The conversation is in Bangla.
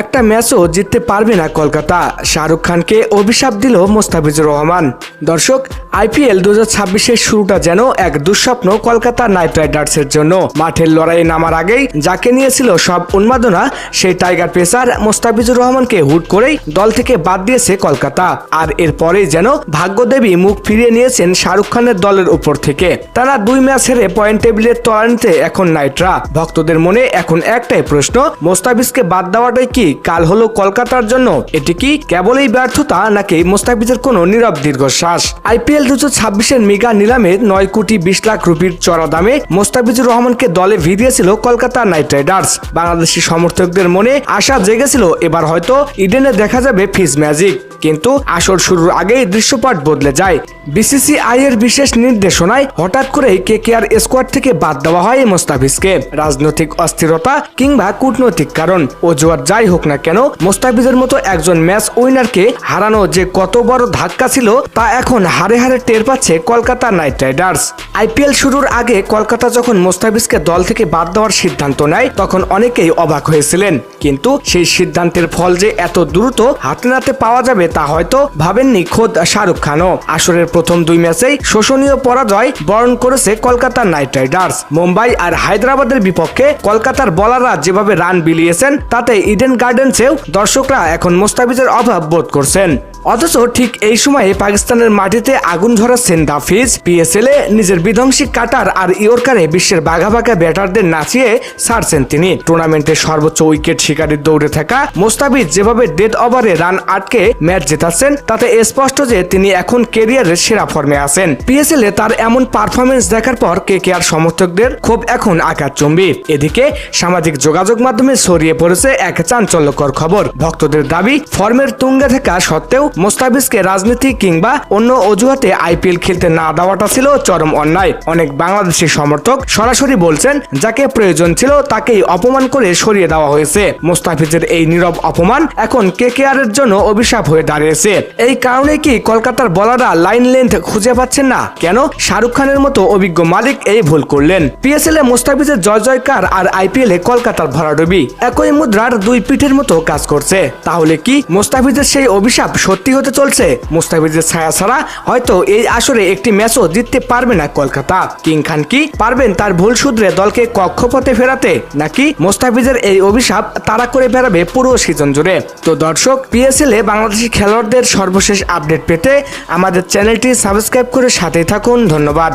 একটা ম্যাচও জিততে পারবে না কলকাতা, শাহরুখ খানকে অভিশাপ দিল মোস্তাফিজুর রহমান। দর্শক, আইপিএল 2026-এর শুরুটা যেন এক দুঃস্বপ্ন কলকাতা নাইট রাইডার্সের জন্য। মাঠের লড়াইয়ে নামার আগেই যাকে নিয়েছিল সব উন্মাদনা, সেই টাইগার পেসার মোস্তাফিজুর রহমানকে হুট করেই দল থেকে বাদ দিয়েছে কলকাতা। আর এরপরেই যেন ভাগ্যদেবী মুখ ফিরিয়ে নিয়েছেন শাহরুখ খানের দলের উপর থেকে। তারা 2 ম্যাচ হেরে পয়েন্ট টেবিলের তলানিতে এখন নাইটরা। ভক্তদের মনে এখন একটাই প্রশ্ন, মোস্তাফিজকে বাদ দেওয়াটাই কি কাল হলো কলকাতার জন্য? এটি কি কেবলই ব্যর্থতা, নাকি মোস্তাফিজের কোনো নীরব দীর্ঘশ্বাস? আইপিএল 2026-এর মেগা নিলামে 9 কোটি 20 লাখ রুপির চড়া দামে মোস্তাফিজুর রহমানকে দলে ভিড়িয়েছিল কলকাতা নাইট রাইডার্স। বাংলাদেশি সমর্থকদের মনে আশা জেগেছিল এবার হয়তো ইডেনে দেখা যাবে ফিজ ম্যাজিক। কিন্তু আসর শুরুর আগেই দৃশ্যপট বদলে যায়। বিসিসিআই এর বিশেষ নির্দেশনায় হঠাৎ করেই কেকেআর স্কোয়াড থেকে বাদ দেওয়া হয় মোস্তাফিজকে। রাজনৈতিক অস্থিরতা কিংবা কূটনৈতিক কারণ, অজুহাত যাই হোক না কেন, মোস্তাফিজের মতো একজন ম্যাচ উইনারকে হারানো যে কত বড় ধাক্কা ছিল তা এখন হারে হারে টের পাচ্ছে কলকাতা নাইট রাইডার্স। আইপিএল শুরুর আগে কলকাতা যখন মোস্তাফিজকে দল থেকে বাদ দেওয়ার সিদ্ধান্ত নেয় তখন অনেকেই অবাক হয়েছিলেন, কিন্তু সেই সিদ্ধান্তের ফল যে এত দ্রুত হাতে নাতে পাওয়া যাবে তা হয়তো ভাবেননি খোদ শাহরুখ খানও। আসরের প্রথম 2 ম্যাচেই শোষণীয় পরাজয় বরণ করেছে কলকাতা নাইট রাইডার্স। মুম্বাই আর হায়দ্রাবাদের বিপক্ষে কলকাতার বোলাররা যেভাবে রান বিলিয়েছেন তাতে ইডেন গার্ডেন্সেও দর্শকরা এখন মোস্তাফিজের অভাব বোধ করছেন। অথচ ঠিক এই সময়ে পাকিস্তানের মাটিতে আগুন ঝরাচ্ছেন হাফিজ। পিএসএলে নিজের বিধ্বংসী কাটার আর ইয়র্কারে বিশ্বের বাঘা বাঘা ব্যাটারদের নাচিয়ে ছাড়ছেন তিনি। টুর্নামেন্টের সর্বোচ্চ উইকেট শিকারীর দৌড়ে থাকা মোস্তাফিজ যেভাবে ডেড ওভারে রান আটকে ম্যাচ জেতাচ্ছেন তাতে স্পষ্ট যে তিনি এখন ক্যারিয়ারের সেরা ফর্মে আছেন। পিএসএলে তার এমন পারফরমেন্স দেখার পর কেকেআর সমর্থকদের ক্ষোভ এখন আকাশচুম্বী। এদিকে সামাজিক যোগাযোগ মাধ্যমে ছড়িয়ে পড়েছে এক চাঞ্চল্যকর খবর। ভক্তদের দাবি, ফর্মের তুঙ্গে থাকা সত্ত্বেও মোস্তাফিজকে রাজনীতি কিংবা অন্য অজুহাতে আইপিএল খেলতে না দেওয়াটা ছিল চরম অন্যায়। অনেক বাংলাদেশি সমর্থক সরাসরি বলছেন, যাকে প্রয়োজন ছিল তাকেই অপমান করে সরিয়ে দেওয়া হয়েছে। মোস্তাফিজের এই নীরব অপমান এখন কেকেআর এর জন্য অভিশাপ হয়ে দাঁড়িয়েছে। এই কারণে কি কলকাতার বোলাররা লাইন লেন্থ খুঁজে পাচ্ছেন না? কেন শাহরুখ খানের মতো অভিজ্ঞ মালিক এই ভুল করলেন? পিএসএল এ মোস্তাফিজের জয় জয়কার আর আইপিএল এ কলকাতার ভরাডুবি একই মুদ্রার 2 পিঠের মতো কাজ করছে। তাহলে কি মোস্তাফিজের সেই অভিশাপ সত্যি হতে চলছে? মোস্তাফিজের ছায়া ছাড়া হয়তো এই আসরে একটি ম্যাচও জিততে পারবে না কলকাতা। কিং খান কি পারবেন তার ভুল শুধরে দলকে কক্ষপথে ফেরাতে, নাকি মোস্তাফিজের এই অভিশাপ তাড়া করে বেড়াবে পুরো সিজন জুড়ে? তো দর্শক, পিএসএল এ বাংলাদেশি খেলোয়াড়দের সর্বশেষ আপডেট পেতে আমাদের চ্যানেলটি সাবস্ক্রাইব করে সাথেই থাকুন। ধন্যবাদ।